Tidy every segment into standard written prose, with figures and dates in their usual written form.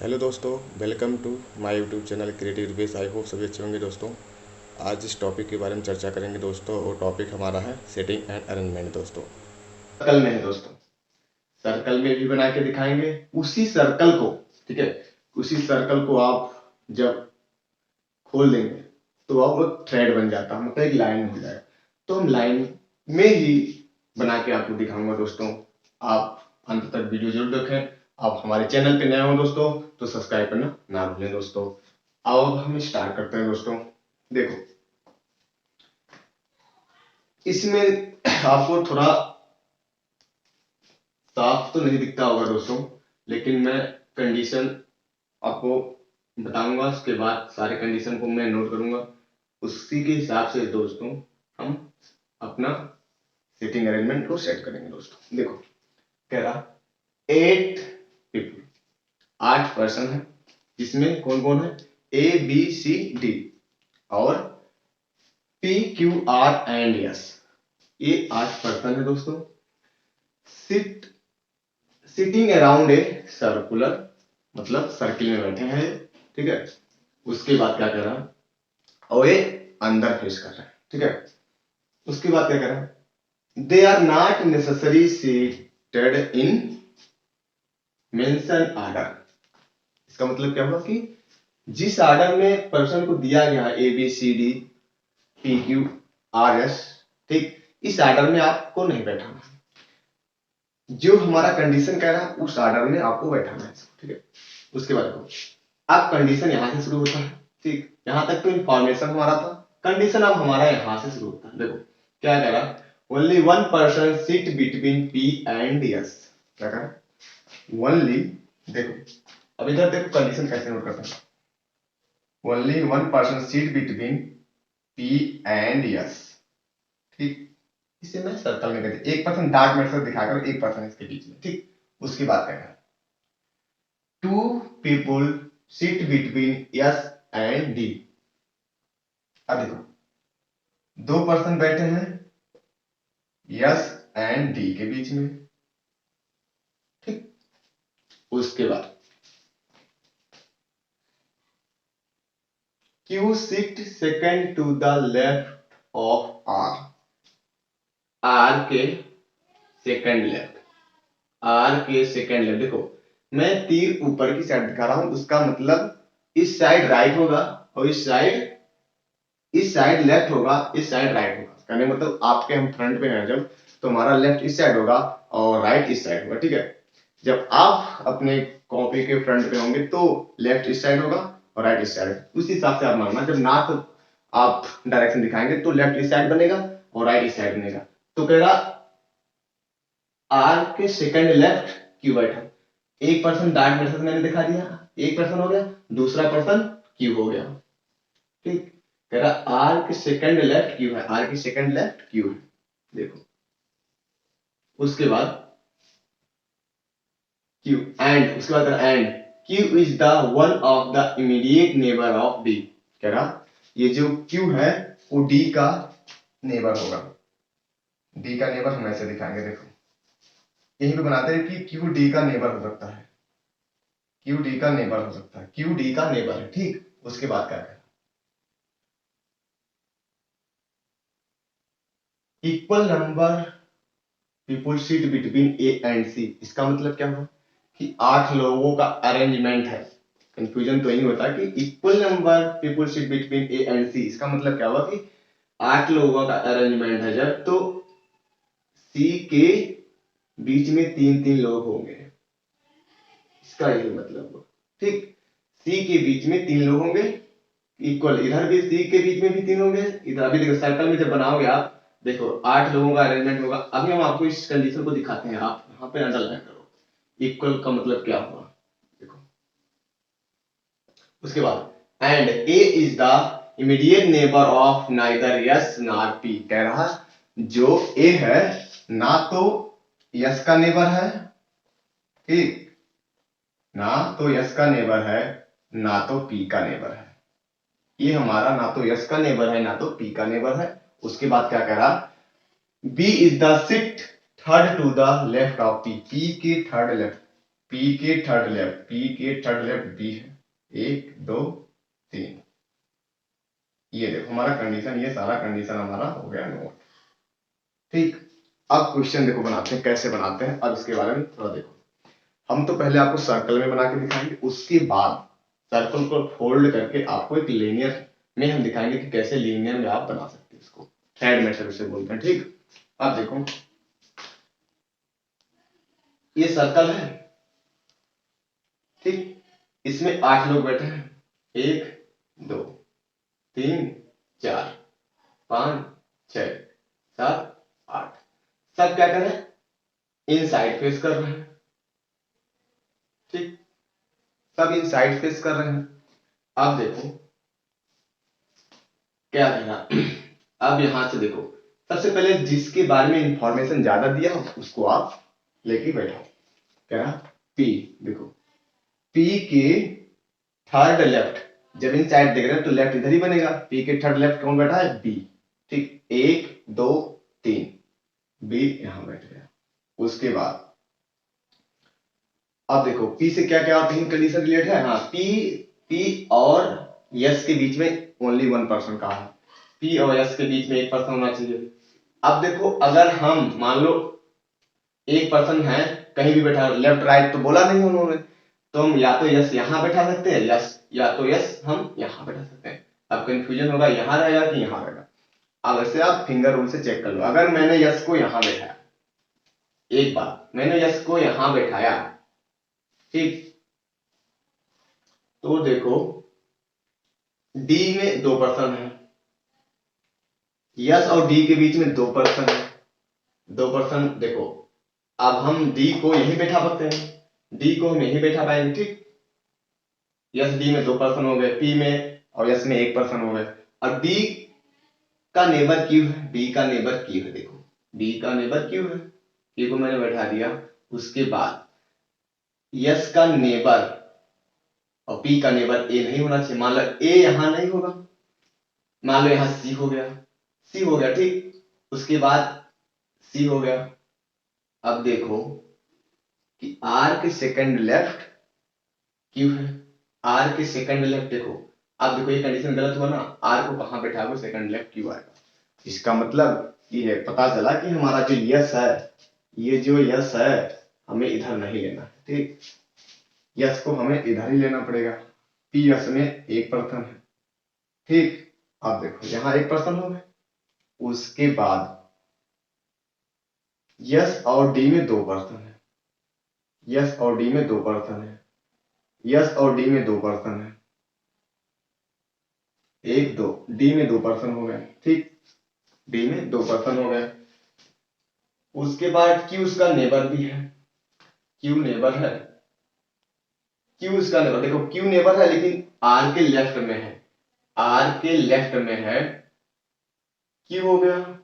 Hello दोस्तों, welcome to my YouTube channel creative reviews. I hope सभी अच्छे होंगे दोस्तों। आज इस टॉपिक के बारे में चर्चा करेंगे दोस्तों, और टॉपिक हमारा है सेटिंग एंड अरेंजमेंट दोस्तों। सर्कल में है दोस्तों, सर्कल में भी बना के दिखाएंगे उसी सर्कल को। ठीक है, उसी सर्कल को आप जब खोल देंगे तो अब वो थ्रेड बन जाता है, मतलब एक लाइन हो जाएगा। तो हम लाइन में ही बना के आपको दिखाऊंगा दोस्तों। आप अंत तक वीडियो जरूर देखें। आप हमारे चैनल पे नए हो दोस्तों तो सब्सक्राइब करना ना भूलें दोस्तों। अब हम स्टार्ट करते हैं दोस्तों। देखो, इसमें आपको थोड़ा साफ तो नहीं दिखता होगा दोस्तों, लेकिन मैं कंडीशन आपको बताऊंगा, उसके बाद सारे कंडीशन को मैं नोट करूंगा। उसी के हिसाब से दोस्तों हम अपना सीटिंग अरेंजमेंट को सेट करेंगे दोस्तों। देखो, कह रहा 8 पीपल, 8 पर्सन है, जिसमें कौन कौन है, ए बी सी डी और P Q R and S. ये 8 पर्सन है दोस्तों। Sit sitting around a circular, मतलब सर्किल में बैठे हैं। ठीक है, उसके बाद क्या कर रहा है, और ये अंदर फेस कर रहा है। ठीक है, उसके बाद क्या कर रहा है, they are not necessary seated in mention order. इसका मतलब क्या हुआ कि जिस ऑर्डर में पर्सन को दिया गया है A B C D P Q R S, ठीक, इस ऑर्डर में आपको नहीं बैठाना। जो हमारा कंडीशन कह रहा है उस ऑर्डर में आपको बैठाना है। ठीक है, उसके बाद अब कंडीशन यहां से शुरू होता है। ठीक, यहां तक तो इंफॉर्मेशन हमारा था। कंडीशन अब हमारा यहां से शुरू होता है। देखो क्या कह रहा, only one person sit between P and S. क्या कह रहा, ओनली, देखो अब इधर देखो कंडीशन कैसे नोट करते हैं। Only one person sit between P and S. ठीक, इसे मैं सर्कल में कर दिया, एक पर्सन डार्क मेरे से दिखाकर एक पर्सन इसके बीच में। ठीक, उसके बाद क्या है, two people sit between S and D. अब देखो, 2 पर्सन बैठे हैं यस एंड डी के बीच में। ठीक, उसके बाद Q sit second to the left of R. R के सेकंड लेफ्ट, आर के सेकंड लेफ्ट। देखो मैं तीर ऊपर की साइड दिखा रहा हूं, उसका मतलब इस साइड राइट होगा और इस साइड लेफ्ट होगा, इस साइड राइट होगा। कहने मतलब आपके हम फ्रंट पे हैं जब, तो हमारा लेफ्ट इस साइड होगा और राइट इस साइड होगा। ठीक है, जब आप अपने कॉपी के फ्रंट पे होंगे तो लेफ्ट इस साइड होगा और राइट इस साइड। उसी हिसाब से आप मानना, जब नार्थ आप डायरेक्शन दिखाएंगे तो लेफ्ट इस साइड बनेगा और राइट इस साइड बनेगा। तो कह रहा आर के सेकंड लेफ्ट क्यू बैठा, एक पर्सन डार्क मेथड मैंने दिखा दिया, एक पर्सन हो गया, दूसरा पर्सन क्यू हो गया। ठीक, कह रहा आर के सेकंड लेफ्ट क्यू है, आर की सेकंड लेफ्ट क्यू है। देखो, उसके बाद क्यू एंड, उसके बाद and Q is the one of the immediate neighbour of D. कह रहा ये जो क्यू है वो डी का नेबर होगा। डी का नेबर हम ऐसे दिखाएंगे, देखो यहीं पे बनाते हैं कि क्यू डी का नेबर हो सकता है, क्यू डी का नेबर हो सकता है, क्यू डी का नेबर है। ठीक, उसके बाद क्या है, equal number people sit between A and C. इसका मतलब क्या हुआ कि 8 लोगों का अरेंजमेंट है। कंफ्यूजन तो यही होता है कि equal number people sit between A and C, इसका मतलब क्या हुआ कि 8 लोगों का अरेंजमेंट है जब, तो सी के बीच में 3-3 लोग होंगे, इसका यही मतलब हुआ। ठीक, सी के बीच में 3 लोग होंगे इक्वल, इधर भी सी के बीच में भी 3 होंगे, इधर भी। देखो सर्कल में जब बनाओगे आप, देखो 8 लोगों का अरेंजमेंट होगा। अभी हम आपको इस कंडीशन को दिखाते हैं, आप यहाँ पे अंडरलाइन करो इक्वल का मतलब क्या हुआ। देखो, उसके बाद and A is the immediate neighbour of neither yes nor P. कह रहा जो ए है ना तो यस का नेबर है, ठीक, ना तो यस का नेबर है ना तो पी का नेबर है। ये हमारा ना तो यस का नेबर है ना तो पी का नेबर है। उसके बाद क्या कह रहा, B is the sit third to the left of P. P के थर्ड लेफ्ट, पी के थर्ड लेफ्ट बी है, 1 2 3। ये देखो हमारा कंडीशन, ये सारा कंडीशन हमारा हो गया नोट। ठीक, अब क्वेश्चन देखो बनाते हैं, कैसे बनाते हैं अब इसके बारे में थोड़ा देखो। हम तो पहले आपको सर्कल में बना के दिखाएंगे, उसके बाद सर्कल को फोल्ड करके आपको एक लीनियर में हम दिखाएंगे कि कैसे लीनियर में आप बना सकते हैं इसको, थ्रेड मेथड से बोलते हैं। ठीक, अब देखो ये सर्कल है, ठीक, इसमें 8 लोग बैठे हैं, 1 2 3 4 5 6 7 8। सब क्या कर रहे हैं, इन साइड फेस कर रहे हैं। ठीक, सब इन साइड फेस कर रहे हैं। अब देखो क्या देना, अब यहां से देखो सबसे पहले जिसके बारे में इंफॉर्मेशन ज्यादा दिया हो उसको आप लेके बैठो। क्या पी, देखो पी के थर्ड लेफ्ट, जब इन साइड देख रहे हैं तो लेफ्ट इधर ही बनेगा। पी के थर्ड लेफ्ट कौन बैठा है, बी। ठीक, 1 2 3, बी यहां बैठ गया। उसके बाद अब देखो पी से क्या क्या तीन कंडीशन रिलेट है। हाँ, पी और यस के बीच में ओनली 1% का है, पी और यस के बीच में 1% होना चाहिए। अब देखो अगर हम मान लो 1% है कहीं भी बैठा, लेफ्ट राइट तो बोला नहीं उन्होंने, तो हम या तो यस यहाँ बैठा सकते हैं, यस या तो यस हम यहाँ बैठा सकते हैं। अब कंफ्यूजन होगा यहाँ रहेगा कि यहाँ रहेगा। अब ऐसे आप फिंगर रूल से चेक कर लो, अगर मैंने यस को यहाँ बैठाया, एक बार मैंने यस को यहाँ बैठाया, ठीक, तो देखो डी में 2% है, यस और डी के बीच में 2% है, 2%। देखो अब हम डी को यही बैठा सकते हैं, डी को हम यही बैठा पाएंगे। ठीक, यस डी में 2% हो गए, पी में और यस में 1% हो गए। और डी का नेबर क्यू है, बी का नेबर क्यू है, देखो बी का नेबर क्यू है, क्यू को मैंने बैठा दिया। उसके बाद यस का नेबर और पी का नेबर ए नहीं होना चाहिए, मान लो ए यहां नहीं होगा, मान लो यहां सी हो गया, सी हो गया। ठीक, उसके बाद सी हो गया। अब देखो कि आर के सेकंड लेफ्ट क्यू है, आर के सेकंड लेफ्ट देखो, अब देखो ये कंडीशन गलत हुआ ना, आर को कहां बैठाओगे, सेकंड लेफ्ट क्यू आएगा। इसका मतलब ये पता चला कि हमारा जो यस है, ये जो यस है हमें इधर नहीं लेना है। ठीक, यस को हमें इधर ही लेना पड़ेगा, पी यस में 1% है। ठीक, अब देखो यहां 1% हो गए। उसके बाद यस और डी में 2% है, यस और डी में 2% है, यस और डी में 2% है, 1 2, डी में 2% हो गए। ठीक, डी में 2% हो गए। उसके बाद क्यू उसका नेबर भी है, क्यू नेबर है, क्यू उसका नेबर, देखो क्यू नेबर है लेकिन आर के लेफ्ट में है, आर के लेफ्ट में है, क्यू हो गया।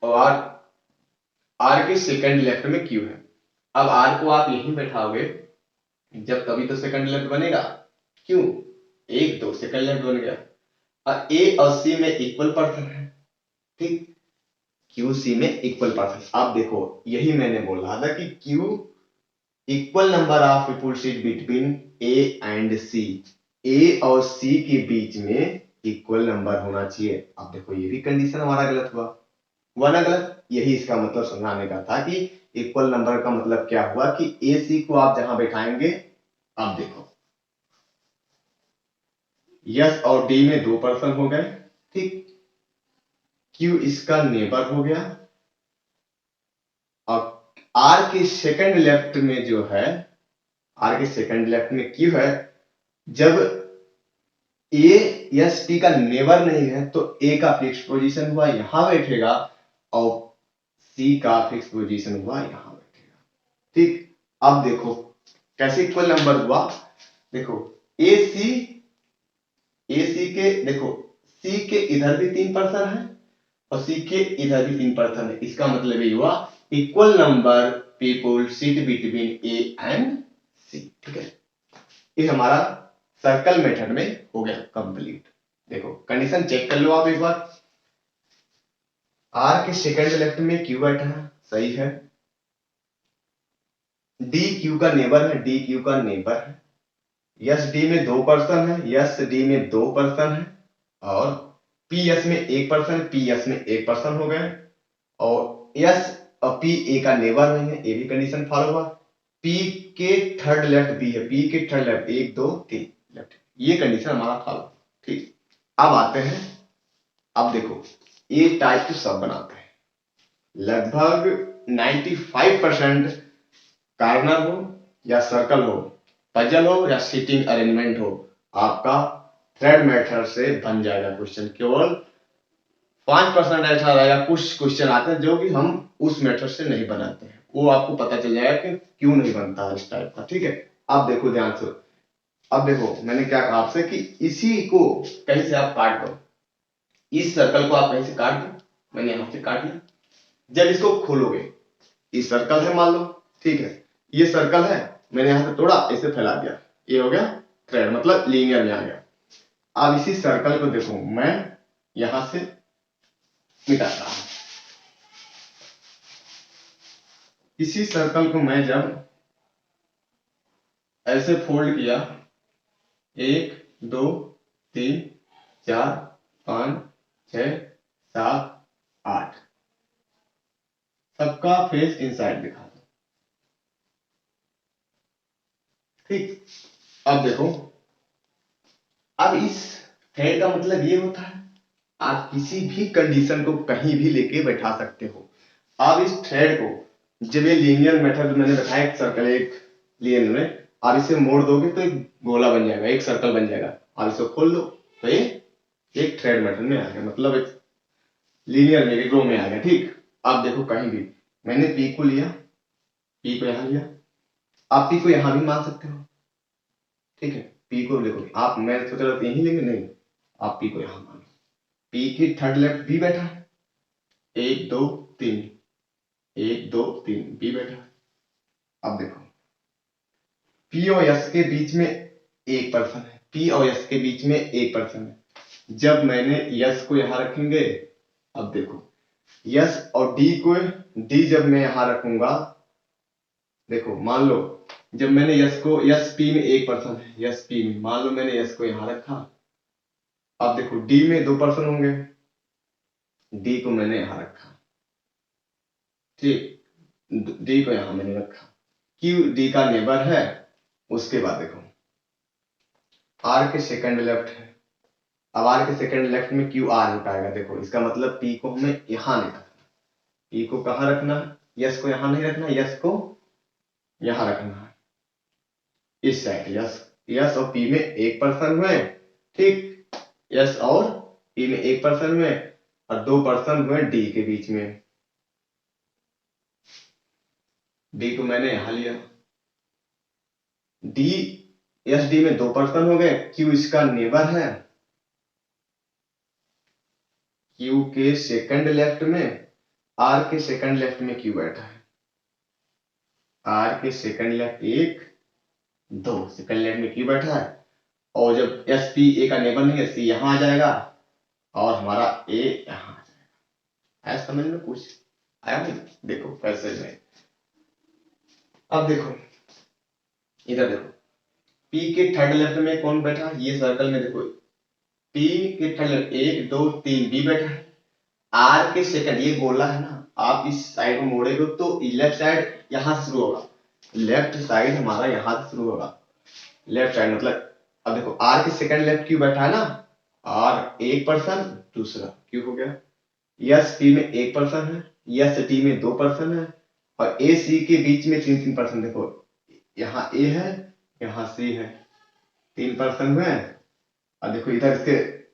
और आर के सेकंड लेफ्ट में क्यू है। अब आर को आप यहीं बैठाओगे जब तभी तो सेकंड लेफ्ट बनेगा, क्यों 1 2 सेकंड लेफ्ट बन गया। और ए और सी में इक्वल पर्सन है। ठीक, क्यू सी में इक्वल पर्सन। आप देखो यही मैंने बोला था कि Q equal number of people sit between A and C, A और सी के बीच में इक्वल नंबर होना चाहिए। अब देखो ये भी कंडीशन हमारा गलत हुआ ना गलत, यही इसका मतलब समझाने का था कि इक्वल नंबर का मतलब क्या हुआ कि ए सी को आप जहां बैठाएंगे, अब देखो यस और डी में 2% हो गए। ठीक, क्यू इसका नेबर हो गया। और आर के सेकंड लेफ्ट में जो है, आर के सेकंड लेफ्ट में क्यू है, जब ए यस टी का नेबर नहीं है तो ए का फिक्स पोजीशन हुआ यहां बैठेगा और सी का फिक्स पोजीशन हुआ यहां बैठेगा। ठीक, अब देखो कैसे इक्वल नंबर हुआ, देखो ए सी के, देखो सी के इधर भी 3% है और सी के इधर भी 3% है। इसका मतलब ये हुआ equal number people sit between A and C. ठीक है, ये हमारा सर्कल मेथड में हो गया कंप्लीट। देखो कंडीशन चेक कर लो आप एक बार, आर के सेकंड लेफ्ट में क्यू बैठा है, सही है। डी क्यू का नेबर है, डी क्यू का नेबर है, यस डी में 2 पर्सन है, यस डी में 2 पर्सन है, और पी एस में 1 पर्सन, पी एस में 1 पर्सन हो गए, और यस और पी ए का नेबर नहीं है, ए भी कंडीशन फॉलो हुआ, पी के थर्ड लेफ्ट बी है, पी के थर्ड लेफ्ट 1 2 3 लेफ्ट, ये कंडीशन हमारा फॉलो। ठीक, अब आते हैं, अब देखो ए टाइप के सब बनाते हैं, लगभग 95% कार्नर हो या सर्कल हो, पजल हो या सीटिंग अरेंजमेंट हो, आपका थ्रेड मेथड से बन जाएगा क्वेश्चन। केवल 5% ऐसा रहेगा, कुछ क्वेश्चन आते हैं जो कि हम उस मेथड से नहीं बनाते हैं, वो आपको पता चल जाएगा कि क्यों नहीं बनता इस टाइप का। ठीक है, अब देखो ध्यान से, अब देखो मैंने क्या कहा आपसे कि इसी को कहीं से आप काट दो, इस सर्कल को आप कहीं से काट दो, मैंने यहां से काट लिया, जब इसको खोलोगे, इस सर्कल है मान लो, ठीक है, ये सर्कल है, मैंने यहां से तोड़ा, इसे फैला दिया, ये हो गया थ्रेड, मतलब लीनियर में आ गया। अब इसी सर्कल को देखो मैं यहां से मिटाता हूं, इसी सर्कल को मैं जब ऐसे फोल्ड किया, 1 2 3 4 5 6 7 8, सबका फेस इनसाइड दिखा दो। ठीक, अब देखो, अब इस थ्रेड का मतलब ये होता है आप किसी भी कंडीशन को कहीं भी लेके बैठा सकते हो। अब इस थ्रेड को जब ये लीनियर मेथड मैंने बताया, एक सर्कल एक लीनियर में, आप इसे मोड़ दोगे तो एक गोला बन जाएगा, एक सर्कल बन जाएगा, आप इसे खोल लो तो ये एक थ्रेड मेथड में आ गया, मतलब एक लीनियर में रो में आ गया। ठीक, अब देखो कहीं भी मैंने पी को लिया, पी को यहां लिया, आप पी को यहां भी मान सकते हो। ठीक है, पी को देखो आप, मैं सोच रहा था यहीं लेंगे, नहीं, आप पी को यहां मान लो, पी की थर्ड लेफ्ट बी बैठा है, 1 2 3 1 2 3 बी बैठा है। अब देखो पी और एस के बीच में एक पर्सन है, पी और एस के बीच में एक पर्सन है, जब मैंने यस को यहां रखेंगे, अब देखो यस और डी को, डी जब मैं यहां रखूंगा, देखो मान लो जब मैंने यस को, यस पी में एक पर्सन है, यस पी में मान लो मैंने यस को यहां रखा, अब देखो डी में 2 पर्सन होंगे, डी को मैंने यहां रखा, ठीक, डी को यहां मैंने रखा, क्यू डी का नेबर है, उसके बाद देखो आर के सेकंड लेफ्ट है, अब आर के सेकंड लेफ्ट में क्यू आर उठाएगा, देखो इसका मतलब पी को हमें यहां नहीं रखना, पी को कहां रखना है, यस को यहां नहीं रखना, यस को यहां रखना है, इस साइड यस, यस और पी में एक पर्सन हुए, ठीक, यस और पी में एक पर्सन हुए, और 2 पर्सन हुए डी के बीच में, डी को मैंने यहां लिया, डी एस डी में 2 पर्सन हो गए, क्यू इसका नेबर है, क्यू के सेकंड लेफ्ट में, आर के सेकंड लेफ्ट में क्यू बैठा है, आर के सेकंड लेफ्ट 1 2 सेकंड लेफ्ट में क्यू बैठा है, और जब एस पी ए का नेबर नहीं है, सी यहां आ जाएगा और हमारा ए यहां आ जाएगा। ऐसा समझ में कुछ आया नहीं? देखो कैसे में, अब देखो इधर देखो, पी के थर्ड लेफ्ट में कौन बैठा, ये सर्कल में देखो पी के थर्ड लेफ्ट 1 2 3 बी बैठा है, आर के सेकंड, ये गोला है ना, आप इस साइड को मोड़ेगे तो लेफ्ट साइड यहां से शुरू होगा, लेफ्ट साइड हमारा यहां से शुरू होगा, लेफ्ट साइड मतलब, अब देखो आर के सेकंड लेफ्ट क्यू बैठा है ना, आर एक पर्सन, दूसरा क्यू हो गया, यस टी में एक पर्सन है, यस टी में 2 पर्सन है, और ए सी के बीच में 3 पर्सन, देखो यहाँ ए है, यहाँ सी है, 3 पर्सन हुए, और देखो इधर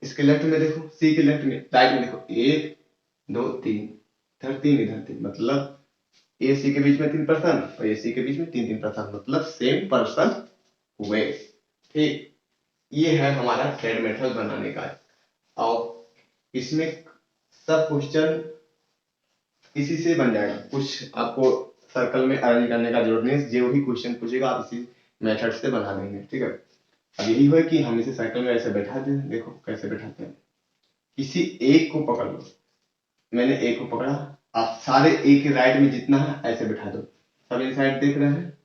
इसके लेफ्ट में देखो, सी के लेफ्ट में राइट में देखो 1 2 3, इधर 3 इधर 3, मतलब ए सी के बीच में 3 पर्सन और ए सी के बीच में 3 पर्सन, मतलब सेम पर्सन हुए। ठीक, ये है हमारा थ्रेड मेथड बनाने का, और इसमें सब क्वेश्चन इसी से बन जाएगा, कुछ आपको सर्कल में अरेंज करने का जरूरत नहीं, जो भी क्वेश्चन पूछेगा आप इसी मेथड से बना देंगे। ठीक है, अब यही है कि हम इसे सर्कल में ऐसे बैठा दें, देखो कैसे बैठाते हैं, किसी एक को पकड़ लो, मैंने एक को पकड़ा, आप सारे एक के राइट में जितना है ऐसे बैठा दो, सब इन साइड देख रहे हैं,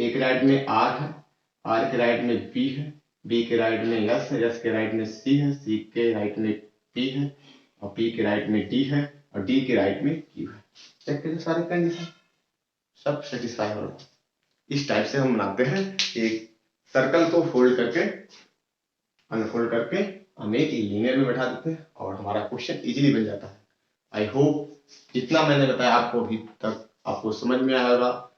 ए के राइट में आर है, आर के राइट में बी है, बी के राइट में एस है, एस के राइट में सी है, सी के राइट में पी है, और पी के राइट में डी है, और डी के राइट में क्यू है। चेक करिए सारे कंडीशन सब सेटिस्फाई हो रहा है। इस टाइप से हम बनाते हैं एक सर्कल को फोल्ड करके अनफोल्ड करके हम एक लीनियर में बैठा देते हैं और हमारा क्वेश्चन इजीली बन जाता है। आई होप जितना मैंने बताया आपको अभी तक आपको समझ में आया होगा।